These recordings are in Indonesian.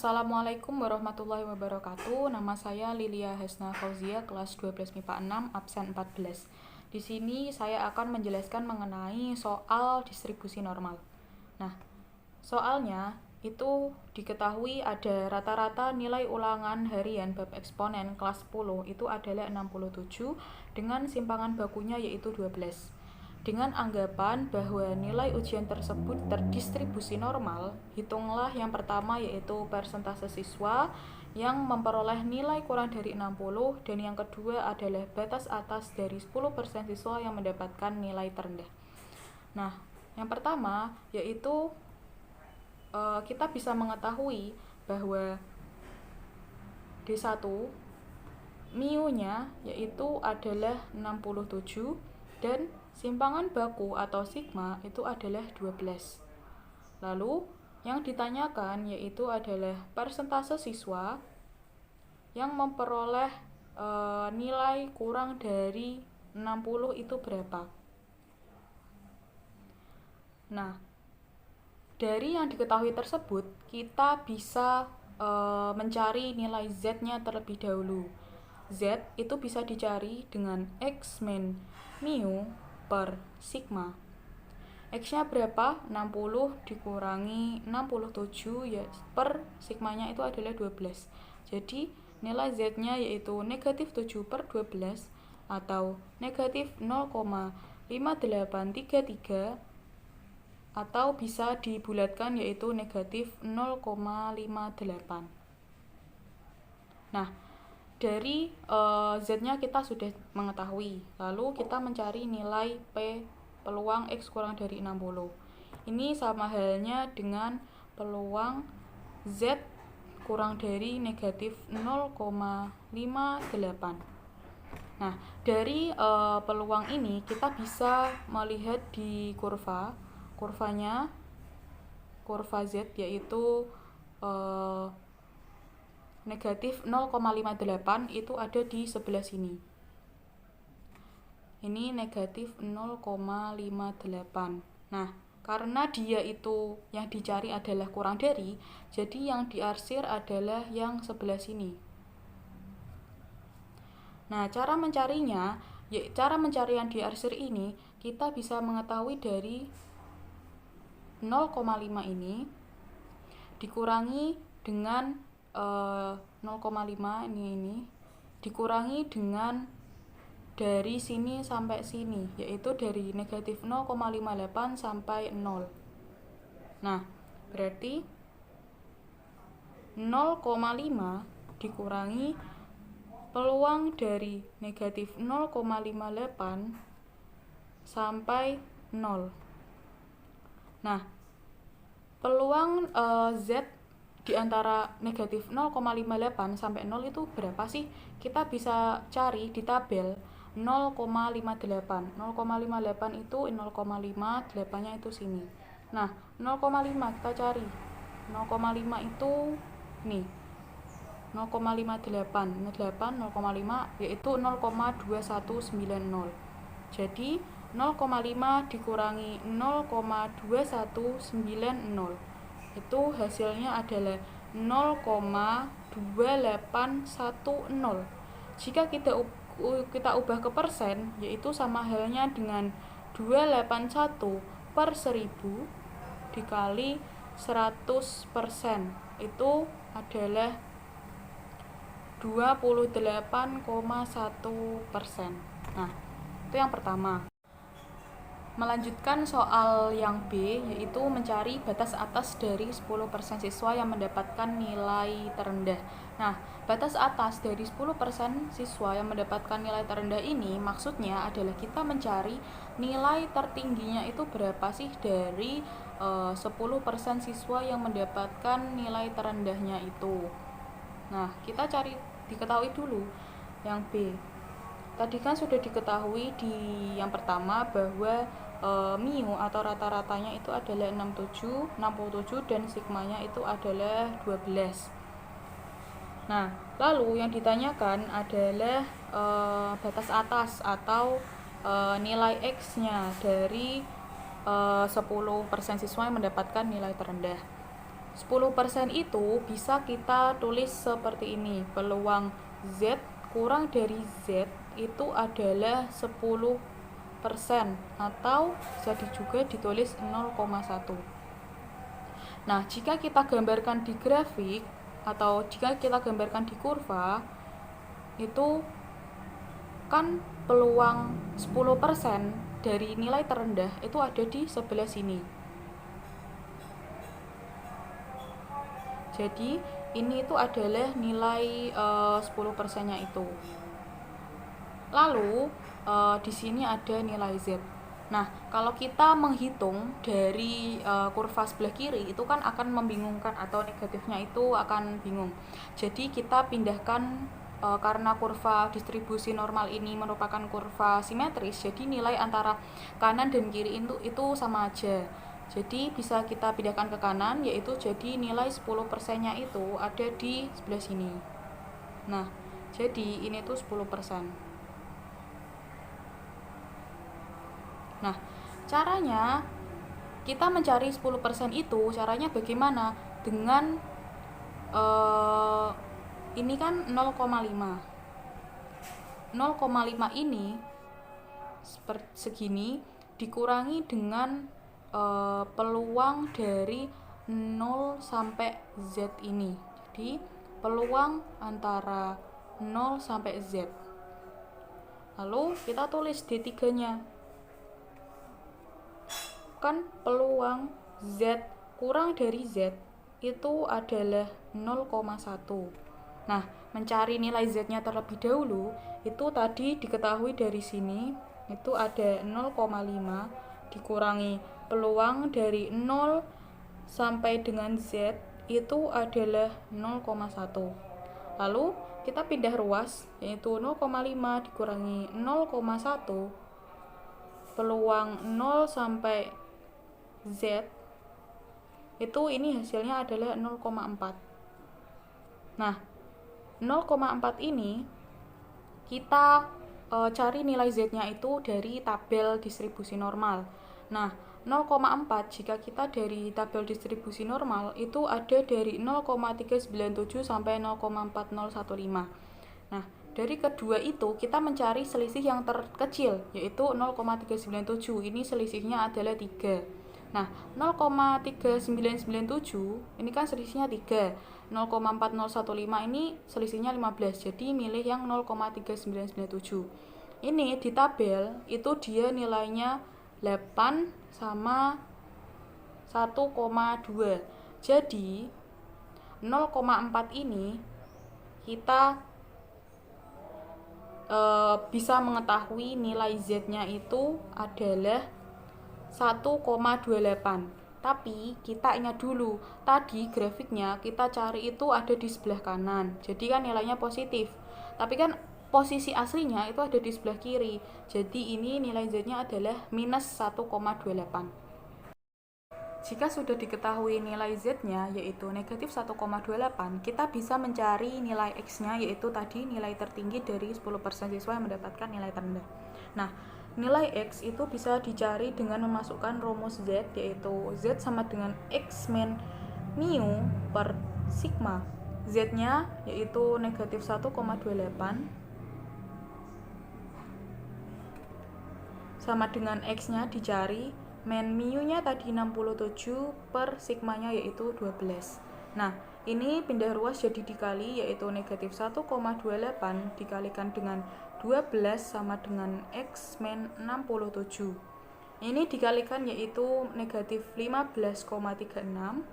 Assalamualaikum warahmatullahi wabarakatuh. Nama saya Lilia Hasna Fauzia, kelas 12 MIPA 6, absen 14. Di sini saya akan menjelaskan mengenai soal distribusi normal. Nah, soalnya itu diketahui ada rata-rata nilai ulangan harian bab eksponen kelas 10 itu adalah 67 dengan simpangan bakunya yaitu 12. Dengan anggapan bahwa nilai ujian tersebut terdistribusi normal, hitunglah yang pertama yaitu persentase siswa yang memperoleh nilai kurang dari 60 dan yang kedua adalah batas atas dari 10% siswa yang mendapatkan nilai terendah. Nah, yang pertama yaitu kita bisa mengetahui bahwa D1 mu-nya yaitu adalah 67 dan simpangan baku atau sigma itu adalah 12. Lalu yang ditanyakan yaitu adalah persentase siswa yang memperoleh nilai kurang dari 60 itu berapa. Nah, dari yang diketahui tersebut kita bisa mencari nilai Z-nya terlebih dahulu. Z itu bisa dicari dengan X min mu per sigma. X-nya berapa? 60 dikurangi 67 ya per sigmanya itu adalah 12. Jadi nilai Z-nya yaitu negatif 7 per 12 atau negatif 0,5833 atau bisa dibulatkan yaitu negatif 0,58. Nah, dari Z-nya kita sudah mengetahui. Lalu kita mencari nilai P peluang X kurang dari 60. Ini sama halnya dengan peluang Z kurang dari negatif 0,58. Nah, dari peluang ini kita bisa melihat di kurvanya, kurva Z yaitu negatif 0,58 itu ada di sebelah sini. Ini negatif 0,58. Nah, karena dia itu yang dicari adalah kurang dari, jadi yang diarsir adalah yang sebelah sini. Nah, cara mencarinya, cara mencari yang diarsir ini kita bisa mengetahui dari 0,5 ini dikurangi dengan 0,5 ini dikurangi dengan dari sini sampai sini, yaitu dari negatif 0,58 sampai 0. Nah, berarti 0,5 dikurangi peluang dari negatif 0,58 sampai 0. Nah, peluang Z di antara negatif 0,58 sampai 0 itu berapa sih? Kita bisa cari di tabel 0,58. 0,58 itu 0,5, 8-nya itu sini. Nah, 0,5 kita cari. 0,5 itu nih. 0,58. 0,5 yaitu 0,2190. Jadi 0,5 dikurangi 0,2190 itu hasilnya adalah 0,2810. Jika kita ubah ke persen, yaitu sama halnya dengan 281 per 1000 dikali 100%, itu adalah 28,1%. Nah, itu yang pertama. Melanjutkan soal yang B, yaitu mencari batas atas dari 10% siswa yang mendapatkan nilai terendah. Nah, batas atas dari 10% siswa yang mendapatkan nilai terendah ini maksudnya adalah kita mencari nilai tertingginya itu berapa sih dari 10% siswa yang mendapatkan nilai terendahnya itu. Nah, kita cari diketahui dulu yang B. Tadi kan sudah diketahui di yang pertama bahwa mu atau rata-ratanya itu adalah 67 dan sigmanya itu adalah 12. Nah, lalu yang ditanyakan adalah batas atas atau nilai X-nya dari 10% siswa yang mendapatkan nilai terendah. 10% itu bisa kita tulis seperti ini. Peluang Z kurang dari Z itu adalah 10%, atau bisa juga ditulis 0,1. Nah, jika kita gambarkan di grafik atau jika kita gambarkan di kurva, itu kan peluang 10% dari nilai terendah itu ada di sebelah sini. Jadi ini itu adalah nilai 10%-nya itu. Lalu di sini ada nilai Z. Nah, kalau kita menghitung dari kurva sebelah kiri itu kan akan membingungkan, atau negatifnya itu akan bingung. Jadi kita pindahkan, karena kurva distribusi normal ini merupakan kurva simetris, jadi nilai antara kanan dan kiri itu sama aja. Jadi bisa kita pindahkan ke kanan, yaitu jadi nilai 10%-nya itu ada di sebelah sini. Nah, jadi ini tuh 10%. Nah, caranya kita mencari 10% itu, caranya bagaimana? Dengan ini kan 0,5. 0,5 ini segini dikurangi dengan peluang dari 0 sampai Z ini. Jadi peluang antara 0 sampai Z. Lalu kita tulis D3-nya. Kan peluang Z kurang dari Z itu adalah 0,1. Nah, mencari nilai Z-nya terlebih dahulu, itu tadi diketahui dari sini, itu ada 0,5 dikurangi peluang dari 0 sampai dengan Z itu adalah 0,1. Lalu kita pindah ruas, yaitu 0,5 dikurangi 0,1, peluang 0 sampai Z itu ini hasilnya adalah 0,4. Nah, 0,4 ini kita cari nilai Z-nya itu dari tabel distribusi normal. Nah, 0,4 jika kita dari tabel distribusi normal itu ada dari 0,397 sampai 0,4015. Nah, dari kedua itu kita mencari selisih yang terkecil, yaitu 0,397. Ini selisihnya adalah 3. Nah, 0,3997 ini kan selisihnya 3. 0,4015 ini selisihnya 15. Jadi milih yang 0,3997. Ini di tabel itu dia nilainya 8 sama 1,2. Jadi 0,4 ini kita bisa mengetahui nilai Z-nya itu adalah 1,28. Tapi kita ingat dulu, tadi grafiknya kita cari itu ada di sebelah kanan. Jadi kan nilainya positif. Tapi kan posisi aslinya itu ada di sebelah kiri. Jadi ini nilai Z-nya adalah minus 1,28. Jika sudah diketahui nilai Z-nya yaitu negatif 1,28, kita bisa mencari nilai X-nya, yaitu tadi nilai tertinggi dari 10% siswa yang mendapatkan nilai terendah. Nah, nilai X itu bisa dicari dengan memasukkan rumus Z, yaitu Z sama dengan X min mu per sigma. Z-nya yaitu negatif 1,28 sama dengan X-nya dicari, min mu-nya tadi 67 per sigmanya yaitu 12. Nah, ini pindah ruas jadi dikali, yaitu negatif 1,28 dikalikan dengan 12 sama dengan X min 67. Ini dikalikan yaitu negatif 15,36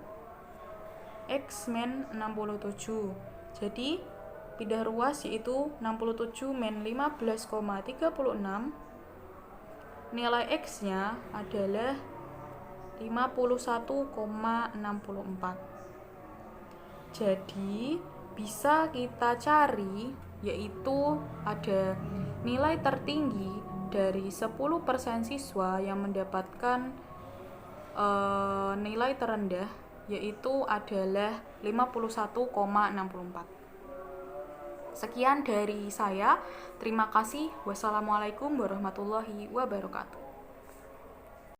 X min 67. Jadi pindah ruas yaitu 67 min 15,36. Nilai X-nya adalah 51,64. Jadi bisa kita cari yaitu ada nilai tertinggi dari 10% siswa yang mendapatkan nilai terendah yaitu adalah 51,64. Sekian dari saya. Terima kasih. Wassalamualaikum warahmatullahi wabarakatuh.